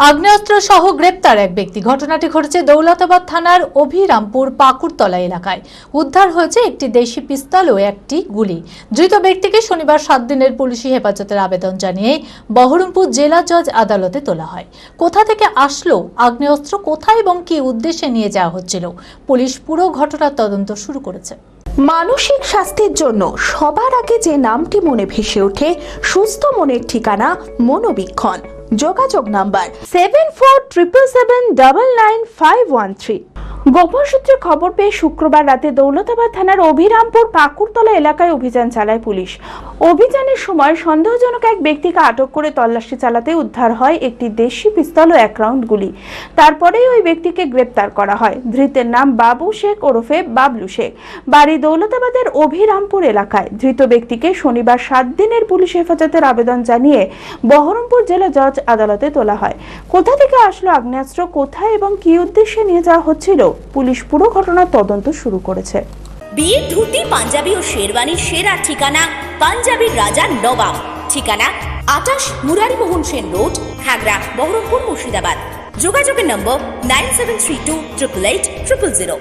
আগ্নেয়াস্ত্র সহ গ্রেপ্তার এক ব্যক্তি। ঘটনাটি ঘটেছে দৌলতাবাদ থানার অভিরামপুর পাকুড়তলা এলাকায়। উদ্ধার হয়েছে একটি দেশি পিস্তল ও একটি গুলি। ধৃত ব্যক্তিকে শনিবার 7 দিনের পুলিশি হেফাজতের আবেদন জানিয়ে বহরমপুর জেলা জজ আদালতে তোলা হয়। কোথা থেকে আসলো আগ্নেয়াস্ত্র, কোথায় এবং কী উদ্দেশ্যে নিয়ে যাওয়া হচ্ছিল, পুলিশ পুরো ঘটনার তদন্ত শুরু করেছে। মানসিক স্বাস্থ্যের জন্য সবার আগে যে নামটি মনে ভেসে ওঠে, সুস্থ মনের ঠিকানা মনোবীক্ষণ। যোগাযোগ নাম্বার 7477799513। গোপন সূত্রে খবর পেয়ে শুক্রবার রাতে দৌলতাবাদ থানার অভিরামপুর পাকুড়তলা এলাকায় অভিযান চালায় পুলিশ। অভিযানের সময় সন্দেহজনক এক ব্যক্তিকে আটক করে তল্লাশি চালাতে উদ্ধার হয় একটি দেশি পিস্তল ও 1 রাউন্ড গুলি। তারপরেই ওই ব্যক্তিকে গ্রেপ্তার করা হয়। ধৃতের নাম বাবু শেখ ওরফে বাবলু শেখ, বাড়ি দৌলতাবাদের অভিরামপুর এলাকায়। ধৃত ব্যক্তিকে শনিবার 7 দিনের পুলিশ হেফাজতের আবেদন জানিয়ে বহরমপুর জেলা জজ আদালতে তোলা হয়। কোথা থেকে আসলো আগ্নেয়াস্ত্র, কোথায় এবং কী উদ্দেশ্যে নিয়ে যাওয়া হচ্ছিল, পুলিশ পুরো ঘটনার তদন্ত শুরু করেছে। বিয়ের ধুতি, পাঞ্জাবি ও শেরওয়ানির সেরা ঠিকানা পাঞ্জাবির রাজা নবাব। ঠিকানা 28 মুরারি মোহন সেন রোড, খাগড়া, বহরমপুর, মুর্শিদাবাদ। যোগাযোগের নম্বর 9732 888 000।